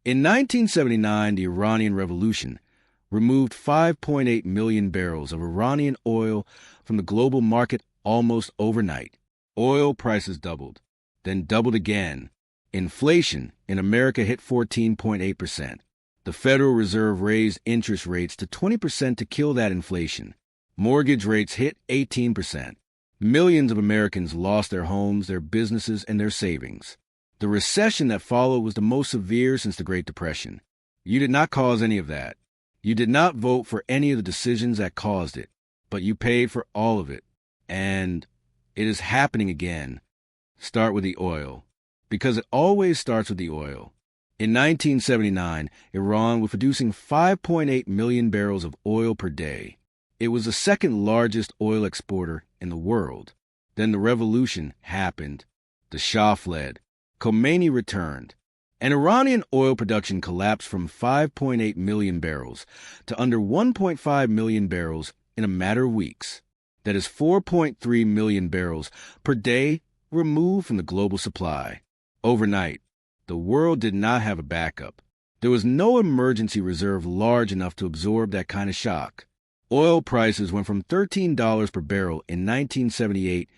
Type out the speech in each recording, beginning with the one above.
In 1979, the Iranian Revolution removed 5.8 million barrels of Iranian oil from the global market almost overnight. Oil prices doubled, then doubled again. Inflation in America hit 14.8%. The Federal Reserve raised interest rates to 20% to kill that inflation. Mortgage rates hit 18%. Millions of Americans lost their homes, their businesses, and their savings. The recession that followed was the most severe since the Great Depression. You did not cause any of that. You did not vote for any of the decisions that caused it, but you paid for all of it. And it is happening again. Start with the oil, because it always starts with the oil. In 1979, Iran was producing 5.8 million barrels of oil per day. It was the second largest oil exporter in the world. Then the revolution happened. The Shah fled. Khomeini returned. And Iranian oil production collapsed from 5.8 million barrels to under 1.5 million barrels in a matter of weeks. That is 4.3 million barrels per day removed from the global supply. Overnight, the world did not have a backup. There was no emergency reserve large enough to absorb that kind of shock. Oil prices went from $13 per barrel in 1978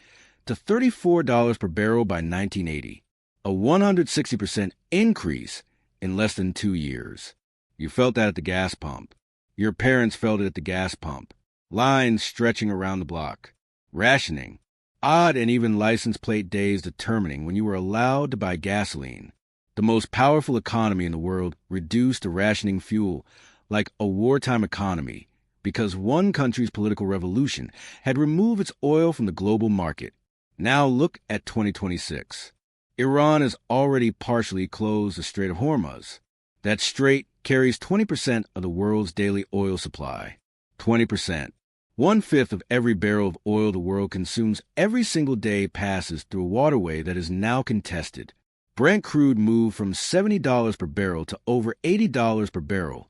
to $34 per barrel by 1980. A 160% increase in less than 2 years. You felt that at the gas pump. Your parents felt it at the gas pump. Lines stretching around the block. Rationing. Odd and even license plate days determining when you were allowed to buy gasoline. The most powerful economy in the world reduced to rationing fuel like a wartime economy because one country's political revolution had removed its oil from the global market. Now look at 2026. Iran has already partially closed the Strait of Hormuz. That strait carries 20% of the world's daily oil supply. 20%. 1/5 of every barrel of oil the world consumes every single day passes through a waterway that is now contested. Brent crude moved from $70 per barrel to over $80 per barrel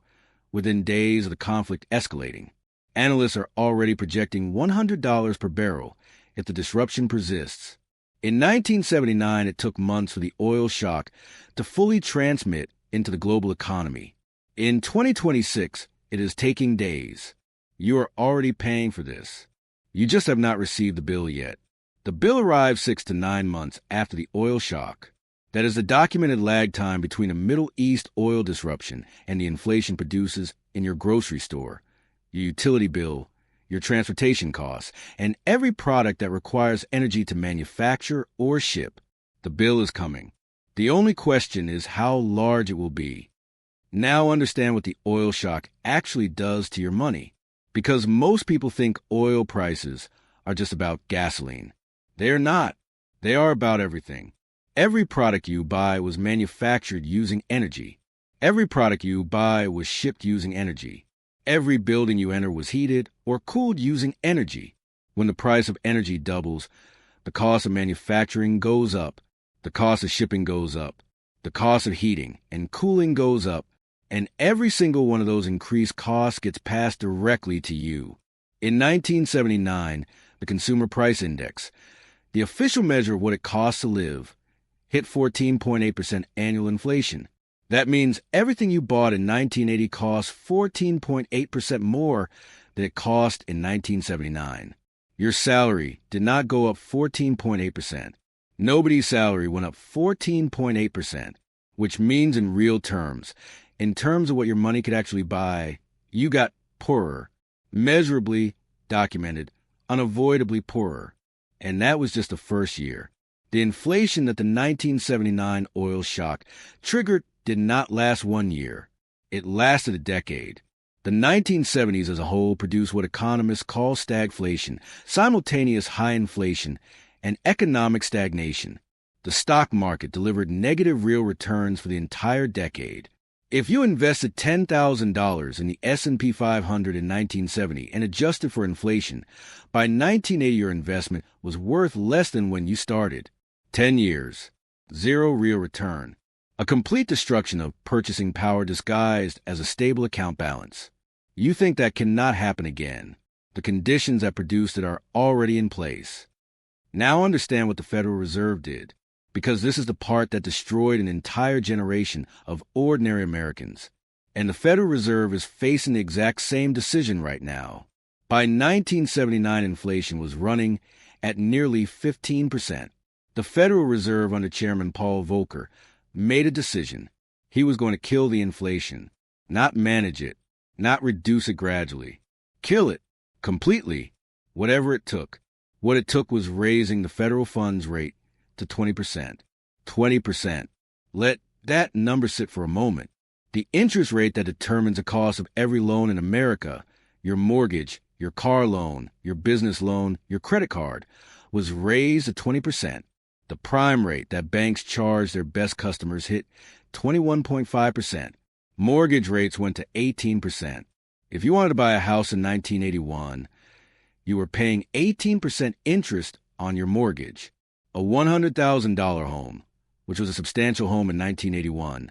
within days of the conflict escalating. Analysts are already projecting $100 per barrel if the disruption persists. In 1979, it took months for the oil shock to fully transmit into the global economy. In 2026, it is taking days. You are already paying for this. You just have not received the bill yet. The bill arrived 6 to 9 months after the oil shock. That is the documented lag time between a Middle East oil disruption and the inflation produces in your grocery store, your utility bill, your transportation costs, and every product that requires energy to manufacture or ship. The bill is coming. The only question is how large it will be. Now understand what the oil shock actually does to your money. Because most people think oil prices are just about gasoline. They are not. They are about everything. Every product you buy was manufactured using energy. Every product you buy was shipped using energy. Every building you enter was heated or cooled using energy. When the price of energy doubles, the cost of manufacturing goes up, the cost of shipping goes up, the cost of heating and cooling goes up, and every single one of those increased costs gets passed directly to you. In 1979, the Consumer Price Index, the official measure of what it costs to live, hit 14.8% annual inflation. That means everything you bought in 1980 cost 14.8% more than it cost in 1979. Your salary did not go up 14.8%. Nobody's salary went up 14.8%, which means in real terms, in terms of what your money could actually buy, you got poorer, measurably documented, unavoidably poorer. And that was just the first year. The inflation that the 1979 oil shock triggered did not last 1 year. It lasted a decade. The 1970s as a whole produced what economists call stagflation, simultaneous high inflation, and economic stagnation. The stock market delivered negative real returns for the entire decade. If you invested $10,000 in the S&P 500 in 1970 and adjusted for inflation, by 1980 your investment was worth less than when you started. 10 years, zero real return. A complete destruction of purchasing power disguised as a stable account balance. You think that cannot happen again. The conditions that produced it are already in place. Now understand what the Federal Reserve did. because this is the part that destroyed an entire generation of ordinary Americans. And the Federal Reserve is facing the exact same decision right now. By 1979, inflation was running at nearly 15%. The Federal Reserve under Chairman Paul Volcker made a decision. He was going to kill the inflation, not manage it, not reduce it gradually. Kill it completely, whatever it took. What it took was raising the federal funds rate to 20%. 20%. Let that number sit for a moment. The interest rate that determines the cost of every loan in America, your mortgage, your car loan, your business loan, your credit card, was raised to 20%. The prime rate that banks charge their best customers hit 21.5%. Mortgage rates went to 18%. If you wanted to buy a house in 1981, you were paying 18% interest on your mortgage. A $100,000 home, which was a substantial home in 1981,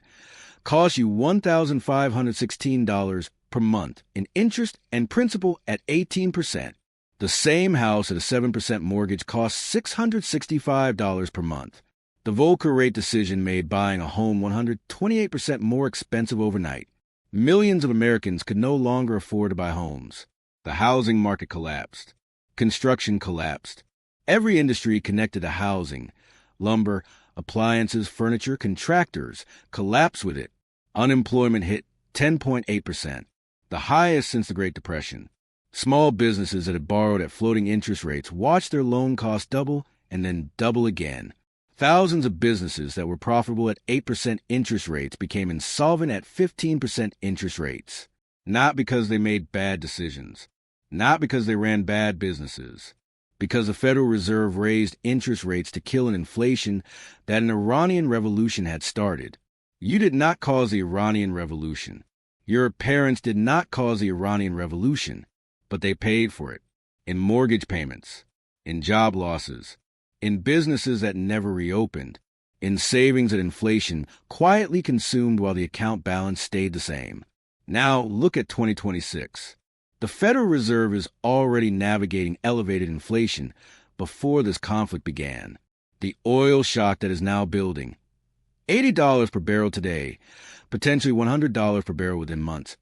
cost you $1,516 per month in interest and principal at 18%. The same house at a 7% mortgage cost $665 per month. The Volcker rate decision made buying a home 128% more expensive overnight. Millions of Americans could no longer afford to buy homes. The housing market collapsed. Construction collapsed. Every industry connected to housing, lumber, appliances, furniture, contractors, collapsed with it. Unemployment hit 10.8%, the highest since the Great Depression. Small businesses that had borrowed at floating interest rates watched their loan costs double and then double again. Thousands of businesses that were profitable at 8% interest rates became insolvent at 15% interest rates. Not because they made bad decisions, not because they ran bad businesses, because the Federal Reserve raised interest rates to kill an inflation that an Iranian Revolution had started. You did not cause the Iranian Revolution. Your parents did not cause the Iranian Revolution, but they paid for it in mortgage payments, in job losses, in businesses that never reopened, in savings that inflation quietly consumed while the account balance stayed the same. Now look at 2026. The Federal Reserve is already navigating elevated inflation before this conflict began. The oil shock that is now building. $80 per barrel today, potentially $100 per barrel within months,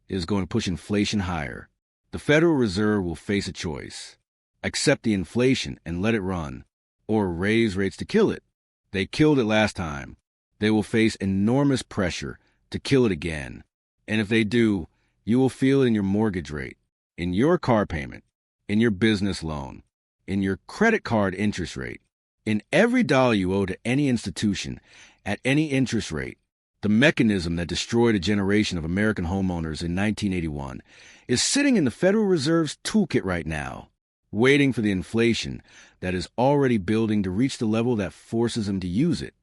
is going to push inflation higher. The Federal Reserve will face a choice. Accept the inflation and let it run, or raise rates to kill it. They killed it last time. They will face enormous pressure to kill it again. And if they do, you will feel it in your mortgage rate, in your car payment, in your business loan, in your credit card interest rate, in every dollar you owe to any institution, at any interest rate. The mechanism that destroyed a generation of American homeowners in 1981 is sitting in the Federal Reserve's toolkit right now, waiting for the inflation that is already building to reach the level that forces them to use it.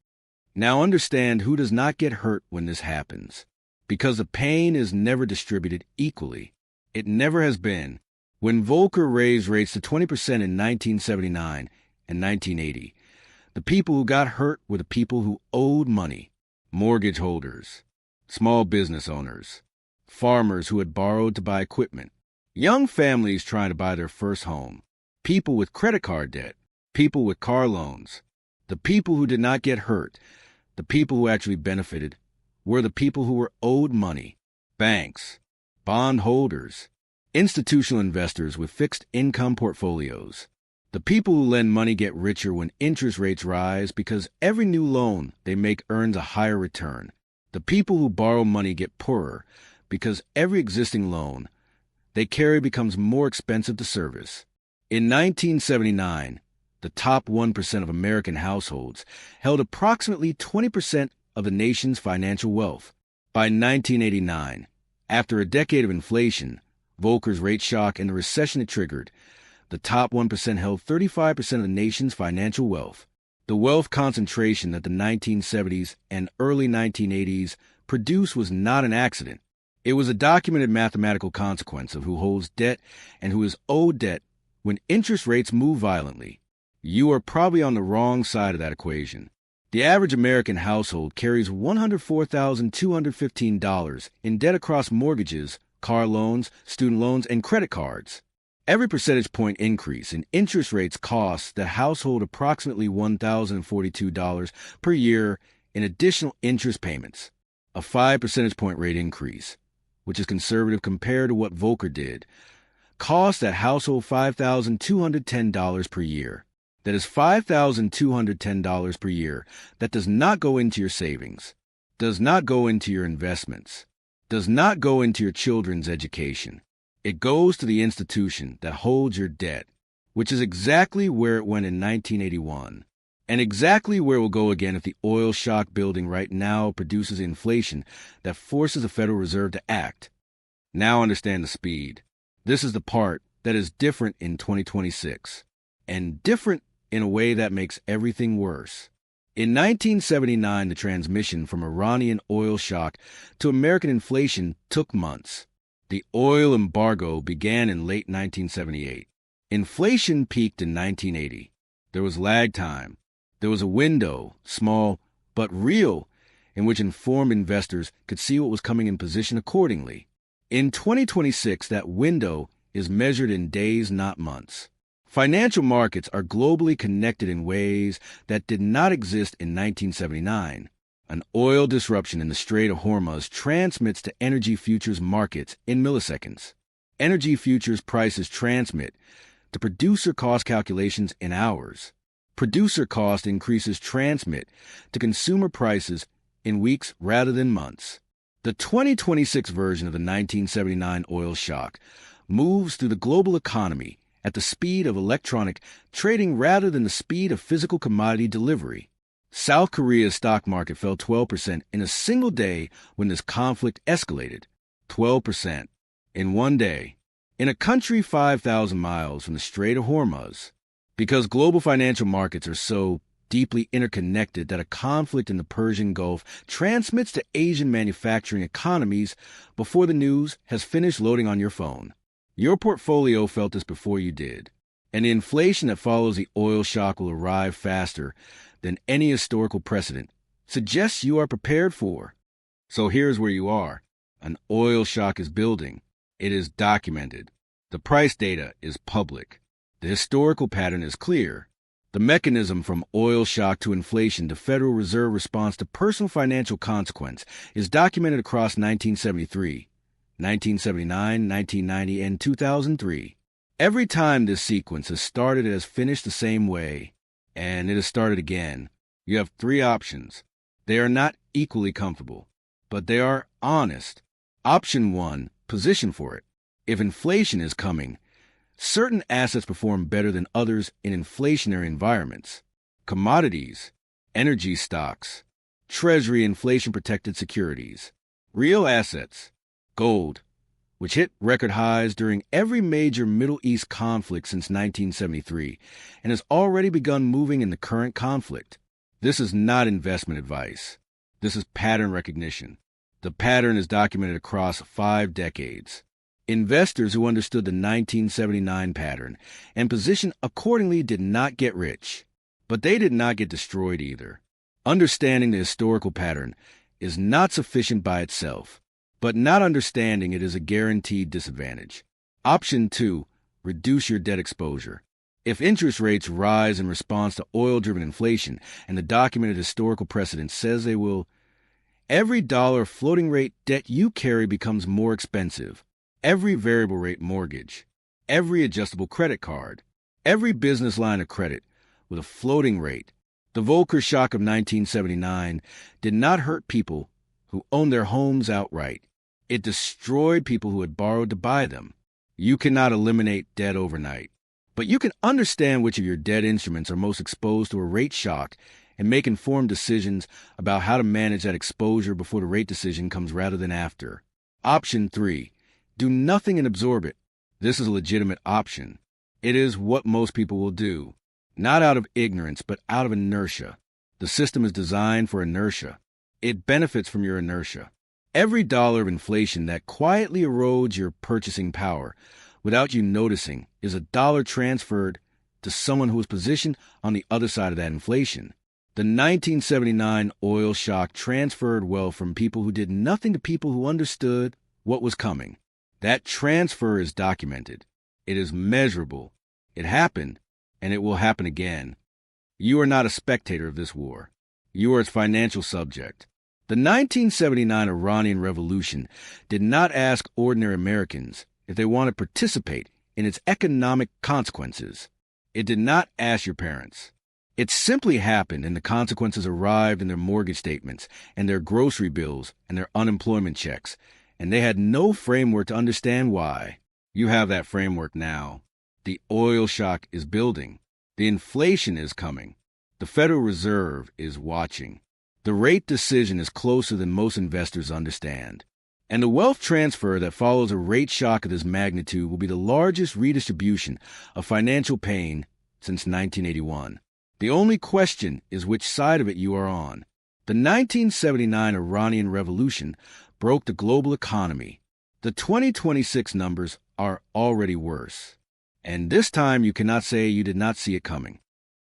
Now understand who does not get hurt when this happens. Because the pain is never distributed equally. It never has been. When Volcker raised rates to 20% in 1979 and 1980, the people who got hurt were the people who owed money. Mortgage holders, small business owners, farmers who had borrowed to buy equipment, young families trying to buy their first home, people with credit card debt, people with car loans. The people who did not get hurt, the people who actually benefited, were the people who were owed money. Banks, bond holders, institutional investors with fixed income portfolios. The people who lend money get richer when interest rates rise because every new loan they make earns a higher return. The people who borrow money get poorer because every existing loan they carry becomes more expensive to service. In 1979, the top 1% of American households held approximately 20% of the nation's financial wealth. By 1989, after a decade of inflation, Volcker's rate shock, and the recession it triggered, the top 1% held 35% of the nation's financial wealth. The wealth concentration that the 1970s and early 1980s produced was not an accident. It was a documented mathematical consequence of who holds debt and who is owed debt when interest rates move violently. You are probably on the wrong side of that equation. The average American household carries $104,215 in debt across mortgages, car loans, student loans, and credit cards. Every percentage point increase in interest rates costs the household approximately $1,042 per year in additional interest payments. A 5 percentage point rate increase, which is conservative compared to what Volcker did, costs that household $5,210 per year. That is $5,210 per year that does not go into your savings, does not go into your investments, does not go into your children's education. It goes to the institution that holds your debt, which is exactly where it went in 1981, and exactly where it will go again if the oil shock building right now produces inflation that forces the Federal Reserve to act. Now understand the speed. This is the part that is different in 2026, and different in a way that makes everything worse. In 1979, the transmission from Iranian oil shock to American inflation took months. The oil embargo began in late 1978. Inflation peaked in 1980. There was lag time. There was a window, small but real, in which informed investors could see what was coming and position accordingly. In 2026, that window is measured in days, not months. Financial markets are globally connected in ways that did not exist in 1979. An oil disruption in the Strait of Hormuz transmits to energy futures markets in milliseconds. Energy futures prices transmit to producer cost calculations in hours. Producer cost increases transmit to consumer prices in weeks rather than months. The 2026 version of the 1979 oil shock moves through the global economy at the speed of electronic trading rather than the speed of physical commodity delivery. South Korea's stock market fell 12% in a single day when this conflict escalated. 12% in one day. In a country 5,000 miles from the Strait of Hormuz. Because global financial markets are so deeply interconnected that a conflict in the Persian Gulf transmits to Asian manufacturing economies before the news has finished loading on your phone. Your portfolio felt this before you did, and the inflation that follows the oil shock will arrive faster than any historical precedent suggests you are prepared for. So here's where you are. An oil shock is building. It is documented. The price data is public. The historical pattern is clear. The mechanism from oil shock to inflation to Federal Reserve response to personal financial consequence is documented across 1973. 1979, 1990, and 2003. Every time this sequence has started, it has finished the same way, and it has started again. You have three options. They are not equally comfortable, but they are honest. Option 1, position for it. If inflation is coming, certain assets perform better than others in inflationary environments. Commodities, energy stocks, Treasury inflation-protected securities, real assets, gold, which hit record highs during every major Middle East conflict since 1973 and has already begun moving in the current conflict. This is not investment advice. This is pattern recognition. The pattern is documented across 5 decades. Investors who understood the 1979 pattern and positioned accordingly did not get rich, but they did not get destroyed either. Understanding the historical pattern is not sufficient by itself. But not understanding it is a guaranteed disadvantage. Option 2, reduce your debt exposure. If interest rates rise in response to oil-driven inflation, and the documented historical precedent says they will, every dollar floating rate debt you carry becomes more expensive. Every variable rate mortgage, every adjustable credit card, every business line of credit with a floating rate. The Volcker shock of 1979 did not hurt people who owned their homes outright. It destroyed people who had borrowed to buy them. You cannot eliminate debt overnight, but you can understand which of your debt instruments are most exposed to a rate shock and make informed decisions about how to manage that exposure before the rate decision comes rather than after. Option 3, do nothing and absorb it. This is a legitimate option. It is what most people will do, not out of ignorance, but out of inertia. The system is designed for inertia. It benefits from your inertia. Every dollar of inflation that quietly erodes your purchasing power without you noticing is a dollar transferred to someone who is positioned on the other side of that inflation. The 1979 oil shock transferred wealth from people who did nothing to people who understood what was coming. That transfer is documented. It is measurable. It happened, and it will happen again. You are not a spectator of this war. You are its financial subject. The 1979 Iranian Revolution did not ask ordinary Americans if they wanted to participate in its economic consequences. It did not ask your parents. It simply happened, and the consequences arrived in their mortgage statements and their grocery bills and their unemployment checks, and they had no framework to understand why. You have that framework now. The oil shock is building. The inflation is coming. The Federal Reserve is watching. The rate decision is closer than most investors understand. And the wealth transfer that follows a rate shock of this magnitude will be the largest redistribution of financial pain since 1981. The only question is which side of it you are on. The 1979 Iranian Revolution broke the global economy. The 2026 numbers are already worse. And this time you cannot say you did not see it coming.